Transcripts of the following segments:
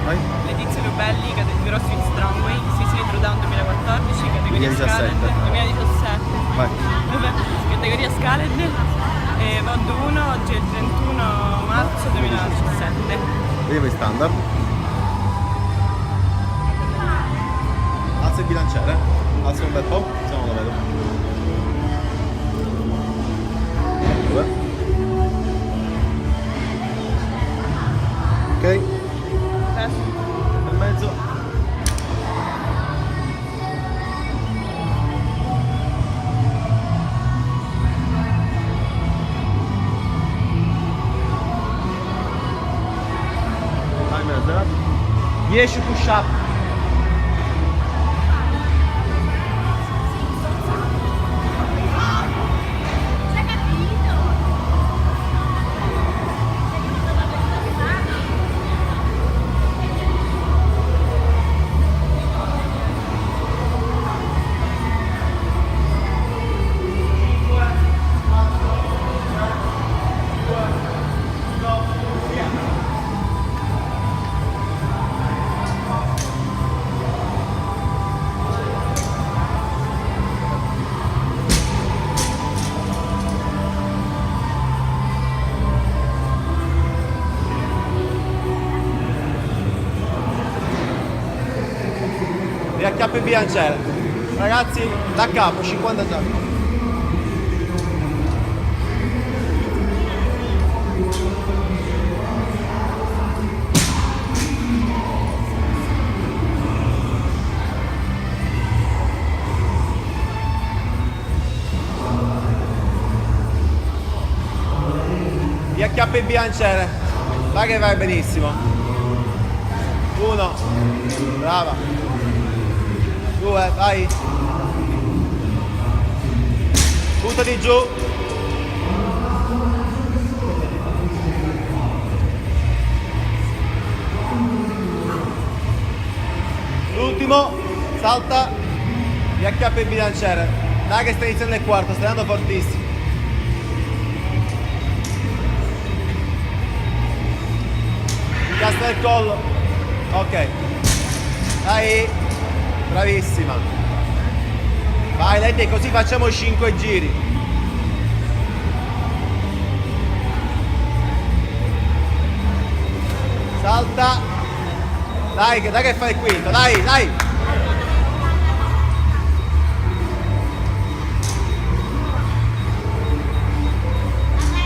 Vai. Letizia Lubelli, categoria Fit Strongway, Sisili Trudan 2014, categoria 2017. Scaled 2017. Vai. Categoria Scaled e VOD 1, oggi è il 31 marzo 2017. Vediamo i standard. Alza il bilanciere, alza un bel po', se non lo vedo. 2. Ok, nel mezzo. Timer zero. 10 push up. Riacchiappo il bilanciere. Ragazzi, da capo, 50 giorni. Riacchiappo il bilanciere. Va che vai benissimo. 1. Brava. 2, vai. Buttati giù. L'ultimo, salta, riacchiappa il bilanciere. Dai che stai iniziando il quarto, stai andando fortissimo. Incasta il collo. Ok. Dai. Bravissima. Vai Leti, così facciamo 5 giri. Salta. Dai che fai il quinto, dai, dai.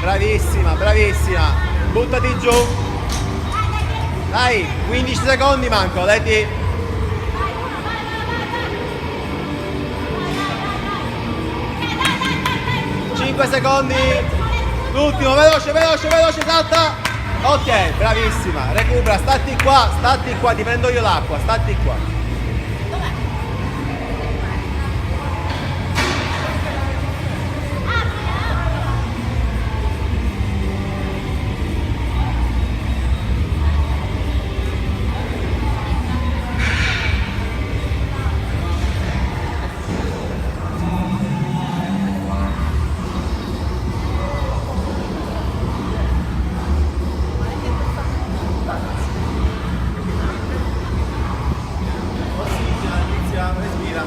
Bravissima, bravissima. Buttati giù. Dai, 15 secondi manco, Leti. 5 secondi, l'ultimo, veloce, veloce, veloce, salta. Ok, bravissima, recupera, stati qua, ti prendo io l'acqua, stati qua. Respira.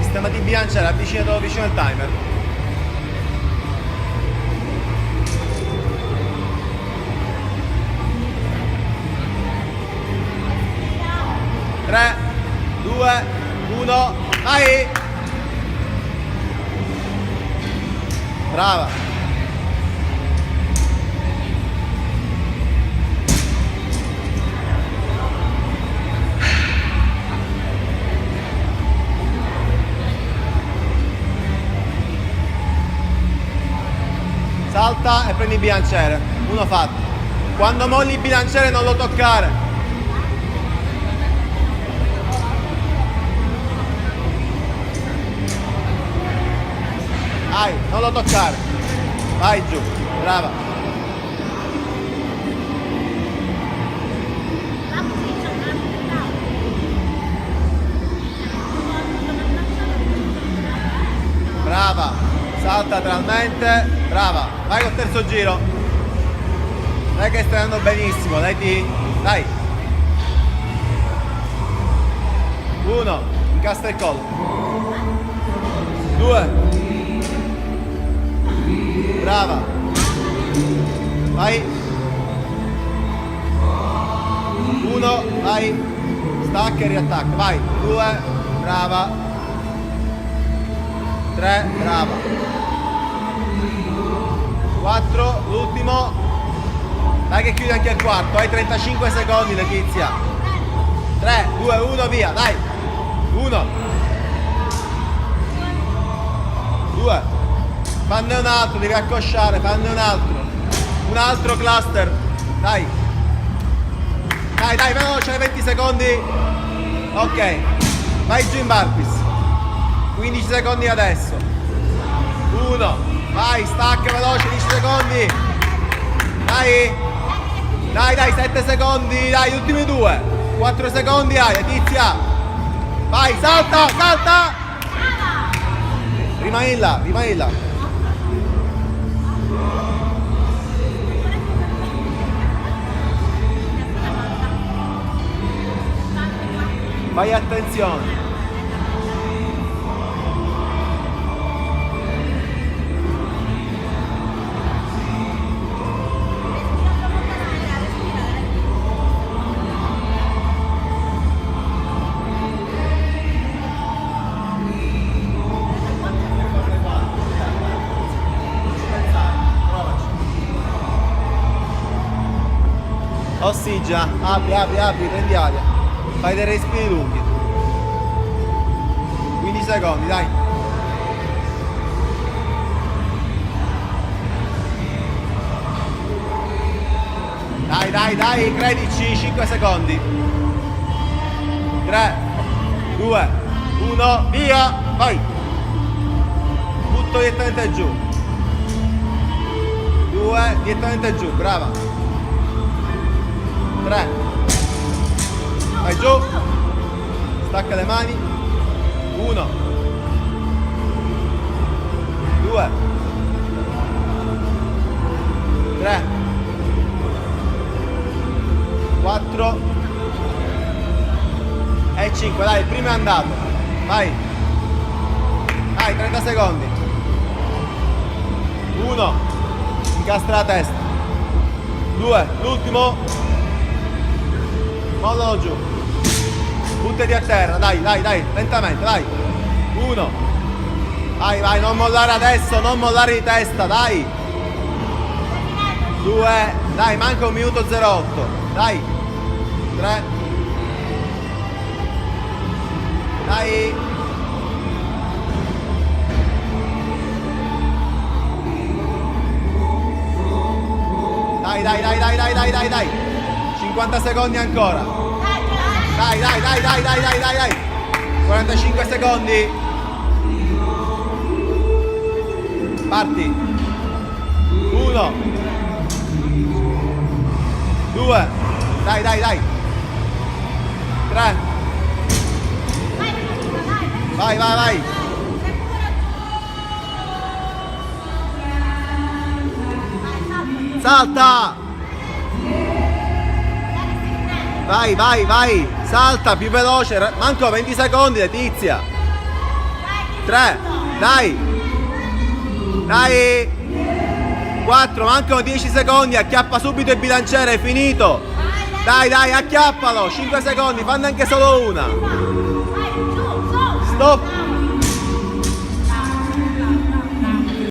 Sistema di bilanciere, avvicinatelo vicino al timer. Tre, due, uno, vai! Brava! Salta e prendi il bilanciere. Uno fatto. Quando molli il bilanciere non lo toccare. Vai, non lo toccare. Vai giù. Brava. Brava. brava, salta lateralmente, brava, vai col terzo giro. Dai che stai andando benissimo, dai. 1, incastra il collo. 2, brava, vai. 1, vai, stacca e riattacca, vai. 2, brava. 3, brava. 4, l'ultimo. Dai che chiudi anche il quarto, hai 35 secondi Letizia. 3, 2, 1, via, dai. 1, 2, fanne un altro, devi accosciare, fanne un altro cluster, dai, veloce, hai 20 secondi, ok, vai giù in burpees, 15 secondi adesso, 1, vai, stacca veloce, 10 secondi, dai, 7 secondi, dai, gli ultimi 2, 4 secondi hai, Letizia, vai, salta, rimani là, fai attenzione. Ossigena, apri, prendi aria. Fai dei respiri lunghi. 15 secondi, dai. Dai, credici, 5 secondi. 3, 2, 1, via, vai. Butto direttamente giù. 2, direttamente giù, brava. 3, vai giù, stacca le mani, 1, 2, 3, 4 e 5, dai, il primo è andato, vai, 30 secondi, 1, incastra la testa, 2, l'ultimo, mollalo giù, buttati a terra, dai, lentamente, dai, 1, vai, non mollare adesso, non mollare di testa, dai, 2, dai, manca 1 minuto 08, dai, 3, dai, dai, 50 secondi ancora. Dai. 45 secondi. Parti. 1. 2. Dai. 3. Vai. Salta. Vai, salta più veloce, manco 20 secondi Letizia. 3, dai. 4, mancano 10 secondi, acchiappa subito il bilanciere, è finito. Dai, acchiappalo, 5 secondi, fanne anche solo una. Stop.